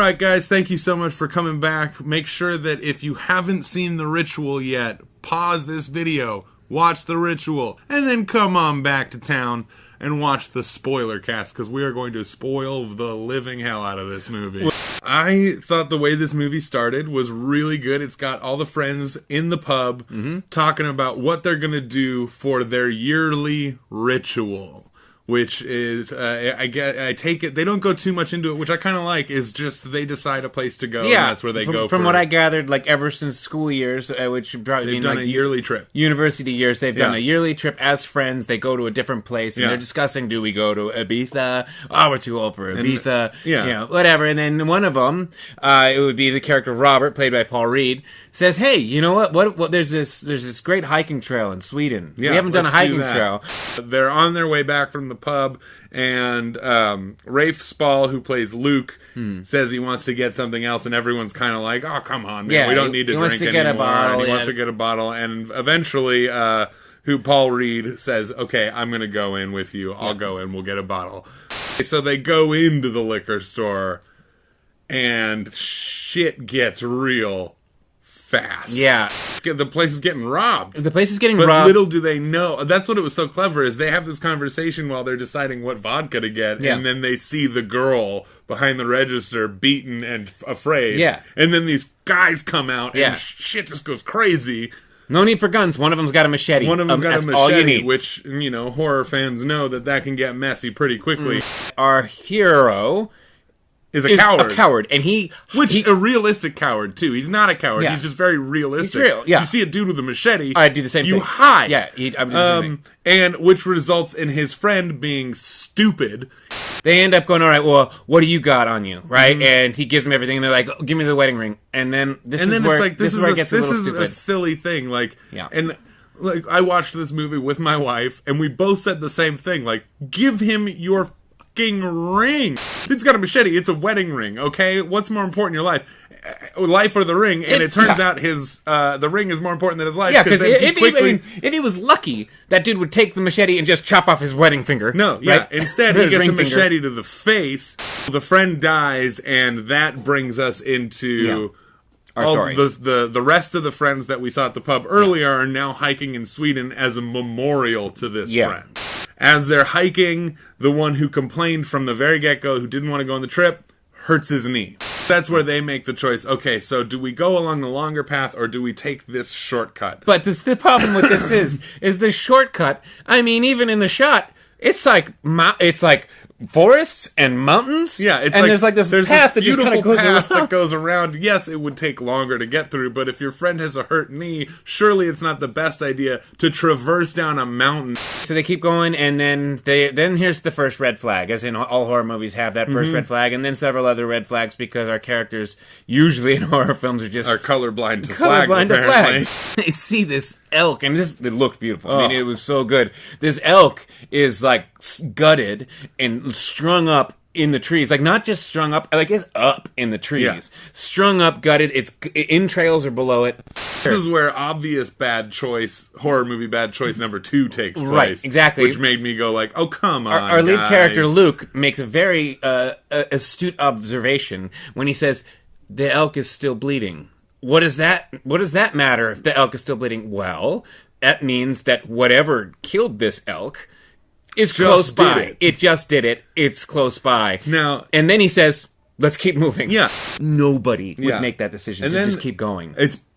Alright guys, thank you so much for coming back. Make sure that if you haven't seen The Ritual yet, pause this video, watch The Ritual, and then come on back to town and watch the spoiler cast, because we are going to spoil the living hell out of this movie. I thought the way this movie started was really good. It's got all the friends in the pub talking about what they're going to do for their yearly ritual. Which is, I take it, they don't go too much into it, which I kind of like, is just they decide a place to go, and that's where they go. From what I gathered, like, ever since school years, which probably they've done like a yearly trip. University years, they've done a yearly trip as friends. They go to a different place, and they're discussing, do we go to Ibiza? Oh, we're too old for Ibiza. You know, whatever. And then one of them, it would be the character Robert, played by Paul Reed, says, hey, you know what there's this great hiking trail in Sweden. We haven't done a hiking trail. They're on their way back from the pub, and Rafe Spall, who plays Luke, says he wants to get something else, and everyone's kind of like, oh, come on, man, we don't need to drink anymore. He wants to get a bottle, and eventually, who Paul Reed says, okay, I'm going to go in with you. I'll go in, we'll get a bottle. So they go into the liquor store, and shit gets real fast. Yeah. The place is getting robbed. The place is getting robbed. But little do they know. That's what it was so clever, is they have this conversation while they're deciding what vodka to get, and then they see the girl behind the register beaten and afraid. Yeah. And then these guys come out, and shit just goes crazy. No need for guns. One of them's got a machete. One of them's got a machete, all you need. which, you know, horror fans know that can get messy pretty quickly. Our hero is a coward. And a realistic coward, too. He's not a coward. He's just very realistic. He's real, You see a dude with a machete, I'd do the same thing. You hide. Yeah, I would do the same thing. And which results in his friend being stupid. They end up going, all right, well, what do you got on you, right? And he gives them everything, and they're like, oh, give me the wedding ring. And then this is where it gets a little stupid. This is a silly thing. And like, I watched this movie with my wife, and we both said the same thing. Like, give him your ring. Dude's got a machete. It's a wedding ring, okay? What's more important in your life? Life or the ring? And it turns out the ring is more important than his life. Yeah, because if he was lucky, that dude would take the machete and just chop off his wedding finger. No, right? Instead, he gets a machete to the face. The friend dies, and that brings us into our story. The rest of the friends that we saw at the pub earlier are now hiking in Sweden as a memorial to this friend. As they're hiking, the one who complained from the very get-go, who didn't want to go on the trip, hurts his knee. That's where they make the choice. Okay, so do we go along the longer path, or do we take this shortcut? But the problem with this is the shortcut. I mean, even in the shot, it's like forests and mountains. Yeah, it's and there's this path that just kind of goes around. That goes around. Yes, it would take longer to get through, but if your friend has a hurt knee, surely it's not the best idea to traverse down a mountain. So they keep going, and then here's the first red flag, as in all horror movies have that first red flag, and then several other red flags, because our characters usually in horror films are colorblind to flags. They see this elk, and it looked beautiful. I mean, it was so good. This elk is like gutted and strung up in the trees, like not just strung up, like it's up in the trees, strung up, gutted. Its entrails are below it. This is where obvious horror movie bad choice number 2 takes place. Right, exactly. Which made me go like, oh, come on, Our lead character, Luke, makes a very astute observation when he says, the elk is still bleeding. What does that matter if the elk is still bleeding? Well, that means that whatever killed this elk is close by. It just did it. It's close by. Now, and then he says, let's keep moving. Yeah. Nobody would make that decision to just keep going.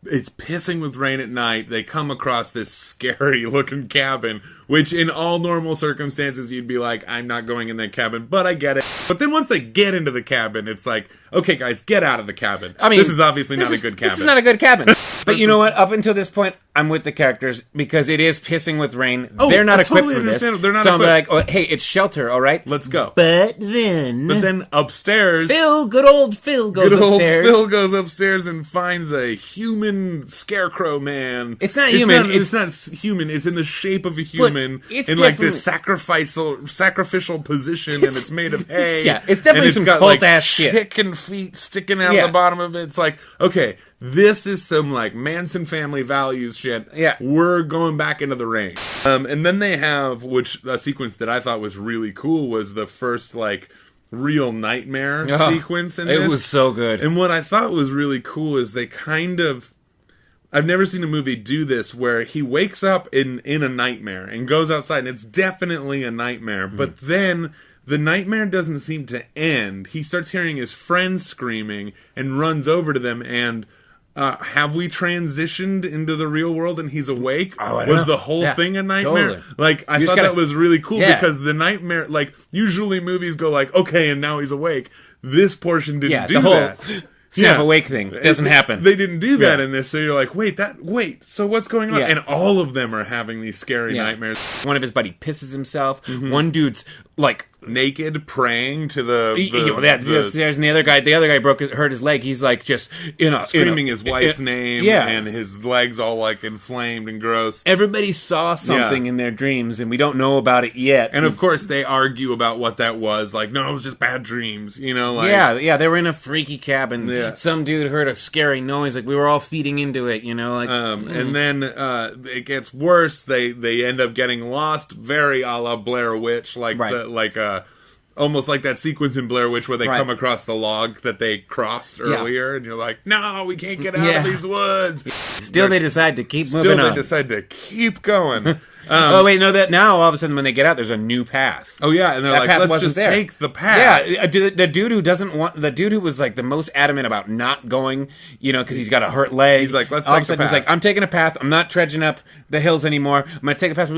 It's pissing with rain at night. They come across this scary-looking cabin, which in all normal circumstances you'd be like, I'm not going in that cabin, but I get it. But then once they get into the cabin, it's like, okay, guys, get out of the cabin. I mean, this is obviously not a good cabin. This is not a good cabin. But you know what? Up until this point, I'm with the characters, because it is pissing with rain. They're not equipped for this. They're not so I'm like, oh, hey, it's shelter, all right? Let's go. But then upstairs, good old Phil goes upstairs. Phil goes upstairs and finds a human scarecrow man. It's not human. It's not human. It's in the shape of a human in like this sacrificial position, and it's made of hay. Yeah, it's definitely some cult ass shit. Chicken feet sticking out the bottom of it. It's like, okay, this is some like Manson family values shit. Yeah, we're going back into the rain. And then they have, a sequence that I thought was really cool was the first like real nightmare sequence in this. It was so good. And what I thought was really cool is they kind of... I've never seen a movie do this where he wakes up in a nightmare and goes outside, and it's definitely a nightmare. But then the nightmare doesn't seem to end. He starts hearing his friends screaming and runs over to them, and... have we transitioned into the real world and he's awake? Oh, I don't know. Was the whole thing a nightmare? Totally. Like, I thought that was really cool because the nightmare, like, usually movies go like, okay, and now he's awake. This portion didn't do that. Snap awake thing doesn't happen. They didn't do that in this, so you're like, wait, so what's going on? And all of them are having these scary nightmares. One of his buddy pisses himself. One dude's like naked, praying to the upstairs, and the other guy hurt his leg. He's like just screaming his wife's name, and his legs all like inflamed and gross. Everybody saw something in their dreams, and we don't know about it yet. And of course, they argue about what that was. Like, no, it was just bad dreams. You know, like they were in a freaky cabin. Yeah. Some dude heard a scary noise. Like we were all feeding into it. You know, like and then it gets worse. They end up getting lost, very a la Blair Witch, almost like that sequence in Blair Witch where they come across the log that they crossed earlier, and you're like, no, we can't get out of these woods. Still, they decide to keep moving on. Still, they decide to keep going. Now all of a sudden when they get out, there's a new path. Oh yeah, and they're like, let's just take the path. Yeah, the dude who was like the most adamant about not going, because he's got a hurt leg. He's like, let's take the path. He's like, I'm taking a path. I'm not trudging up the hills anymore. I'm gonna take the path.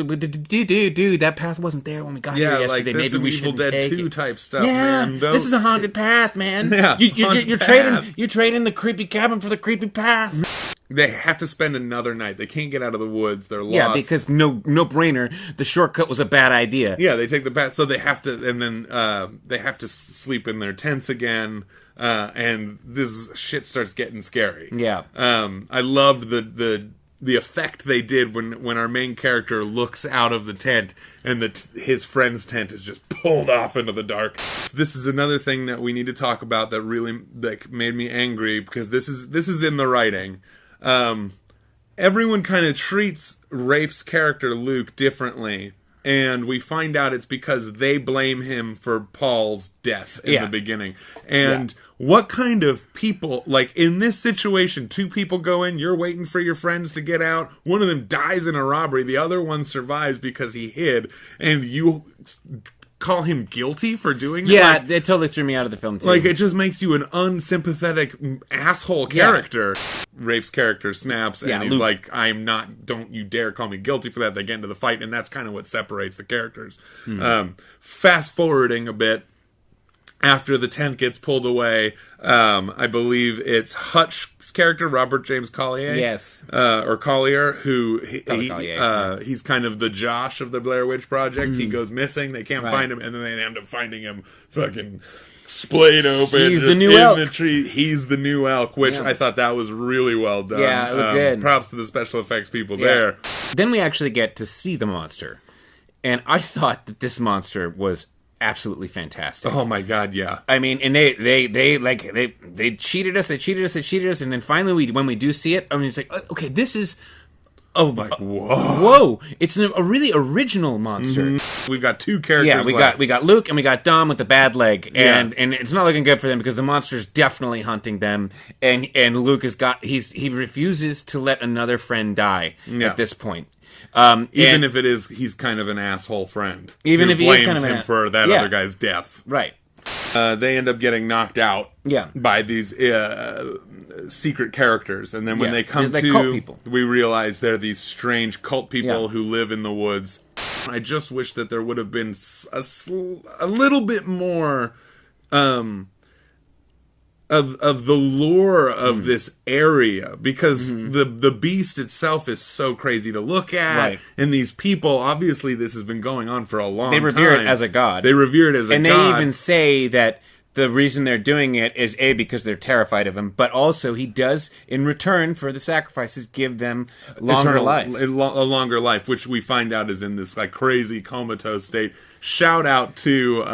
Dude, that path wasn't there when we got here yesterday. Like Maybe we Evil should Dead 2 type stuff. Man. This is a haunted path, man. Yeah, you're trading the creepy cabin for the creepy path. They have to spend another night. They can't get out of the woods. They're lost. Yeah, because no brainer. The shortcut was a bad idea. Yeah, they take the path, so they have to, and then they have to sleep in their tents again. And this shit starts getting scary. Yeah. I loved the effect they did when our main character looks out of the tent and his friend's tent is just pulled off into the dark. This is another thing that we need to talk about that really made me angry, because this is in the writing. Everyone kind of treats Rafe's character Luke differently, and we find out it's because they blame him for Paul's death in the beginning. And what kind of people, like in this situation, two people go in, you're waiting for your friends to get out, one of them dies in a robbery, the other one survives because he hid, and you call him guilty for doing that? Yeah, it totally threw me out of the film, too. Like, it just makes you an unsympathetic asshole character. Yeah. Rafe's character snaps, and he's Luke. Like, I'm not, don't you dare call me guilty for that. They get into the fight, and that's kind of what separates the characters. Fast forwarding a bit, after the tent gets pulled away, I believe it's Hutch's character, Robert James Collier. Yes. Or Collier, who he's kind of the Josh of the Blair Witch Project. He goes missing, they can't find him, and then they end up finding him fucking splayed open. He's the new elk. The tree. He's the new elk, which I thought that was really well done. Yeah, it was good. Props to the special effects people there. Then we actually get to see the monster. And I thought that this monster was absolutely fantastic. Oh my god, yeah. I mean, and they cheated us, and then finally when we do see it, I mean, it's like, okay, this is whoa. It's a really original monster. We've got two characters. Yeah, we got Luke and we got Dom with the bad leg, and it's not looking good for them because the monster's definitely hunting them, and Luke he refuses to let another friend die at this point. Even if he's kind of an asshole friend. Even if he is kind of him for that other guy's death. Right. They end up getting knocked out by these secret characters. And then when they come to, cult people. We realize they're these strange cult people who live in the woods. I just wish that there would have been a little bit more of the lore of this area, because the beast itself is so crazy to look at, and these people, obviously this has been going on for a long time. They revere it as a god. And they even say that the reason they're doing it is because they're terrified of him, but also he does, in return for the sacrifices, give them a longer life, which we find out is in this like crazy comatose state. Shout out to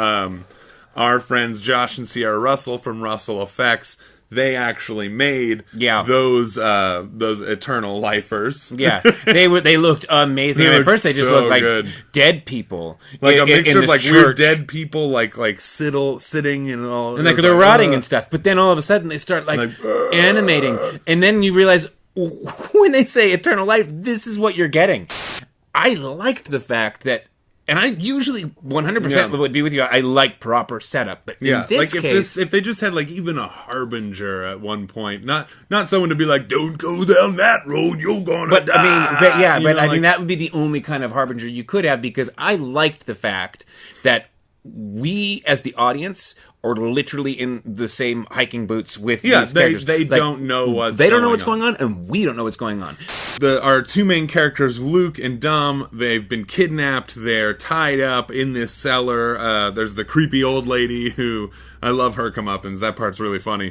our friends Josh and Sierra Russell from Russell Effects. they actually made those eternal lifers. Yeah, they looked amazing. At first, they just looked like dead people, like a mixture of like weird dead people, like sitting and all, and like they're rotting and stuff. But then all of a sudden, they start like animating, and then you realize when they say eternal life, this is what you're getting. I liked the fact that, and I usually 100% would be with you. I like proper setup, but in this case, if they just had like even a harbinger at one point, not someone to be like, "Don't go down that road, you're gonna die." I mean that would be the only kind of harbinger you could have, because I liked the fact that we as the audience are literally in the same hiking boots with these characters. They don't know what's going on, and we don't know what's going on. Our two main characters, Luke and Dom, they've been kidnapped. They're tied up in this cellar. There's the creepy old lady who, I love her comeuppance. That part's really funny.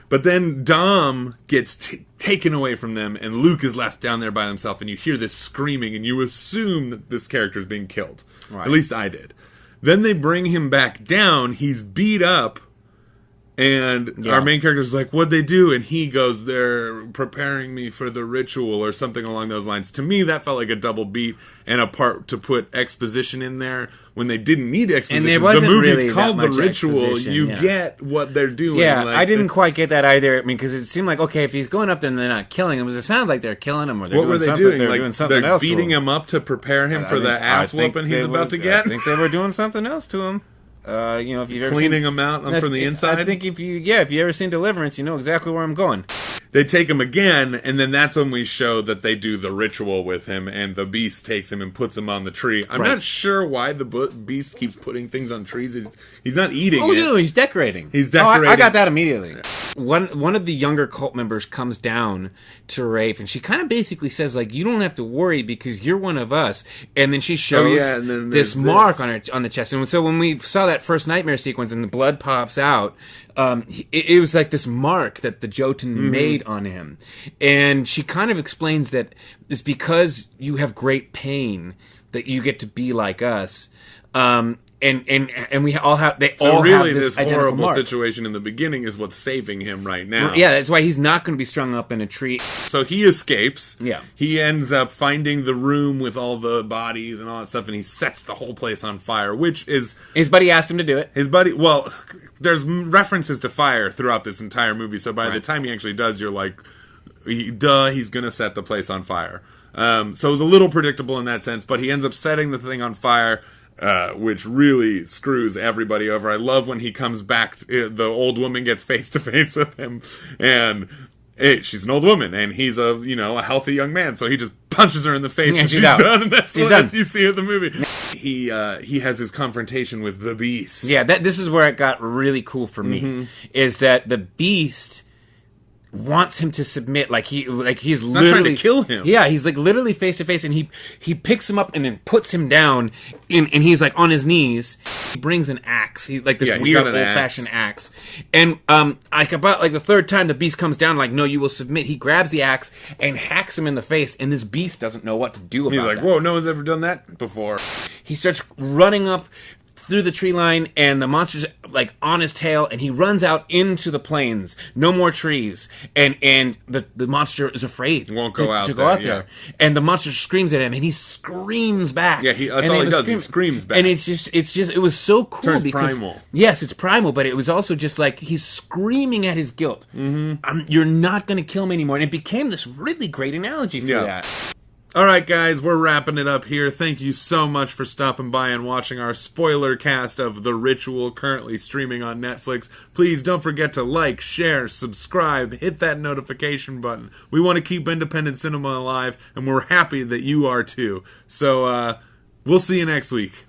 But then Dom gets taken away from them, and Luke is left down there by himself, and you hear this screaming, and you assume that this character is being killed. Right. At least I did. Then they bring him back down. He's beat up. And our main character's like, what'd they do? And he goes, they're preparing me for the ritual or something along those lines. To me, that felt like a double beat and a part to put exposition in there when they didn't need exposition. And the movie's really called The Ritual. You get what they're doing. Yeah, I didn't quite get that either. I mean, because it seemed like, okay, if he's going up there and they're not killing him, it sounded like they're killing him. Or they're what were they doing? They're doing something they're else beating him up to prepare him for the ass whooping he's about to get? I think they were doing something else to him. If you've ever cleaning them out from the inside. I think if you ever seen Deliverance, you know exactly where I'm going. They take him again, and then that's when we show that they do the ritual with him, and the beast takes him and puts him on the tree. I'm not sure why the beast keeps putting things on trees. He's not eating it. No, he's decorating. He's decorating. I got that immediately. One of the younger cult members comes down to Rafe, and she kind of basically says, like, you don't have to worry because you're one of us. And then she shows this mark on the chest. And so when we saw that first nightmare sequence and the blood pops out, it was like this mark that the Jotun made on him. And she kind of explains that it's because you have great pain that you get to be like us. And we all have this horrible mark. situation in the beginning is what's saving him right now. Yeah, that's why he's not going to be strung up in a tree. So he escapes. Yeah. He ends up finding the room with all the bodies and all that stuff, and he sets the whole place on fire, which is... His buddy asked him to do it. There's references to fire throughout this entire movie, so by the time he actually does, you're like, duh, he's going to set the place on fire. So it was a little predictable in that sense, but he ends up setting the thing on fire... which really screws everybody over. I love when he comes back, the old woman gets face to face with him, and she's an old woman, and he's a healthy young man, so he just punches her in the face, and she's done, and that's what you see in the movie. He has his confrontation with the Beast. Yeah, this is where it got really cool for me, is that the Beast wants him to submit, he's literally trying to kill him. Yeah, he's like literally face to face, and he picks him up and then puts him down, and he's like on his knees. He brings an axe, this weird old fashioned axe, and about the third time the Beast comes down, like, no, you will submit. He grabs the axe and hacks him in the face, and this Beast doesn't know what to do about it. He's like, whoa, no one's ever done that before. He starts running up through the tree line, and the monster's on his tail, and he runs out into the plains. No more trees, and the monster is afraid. Won't go out there. And the monster screams at him, and he screams back. Yeah, that's all he does. He screams back, and it's just it was so cool. Turns because primal. Yes, it's primal, but it was also just like he's screaming at his guilt. You're not going to kill me anymore, and it became this really great analogy for that. Alright guys, we're wrapping it up here. Thank you so much for stopping by and watching our spoiler cast of The Ritual, currently streaming on Netflix. Please don't forget to like, share, subscribe, hit that notification button. We want to keep independent cinema alive, and we're happy that you are too. So, we'll see you next week.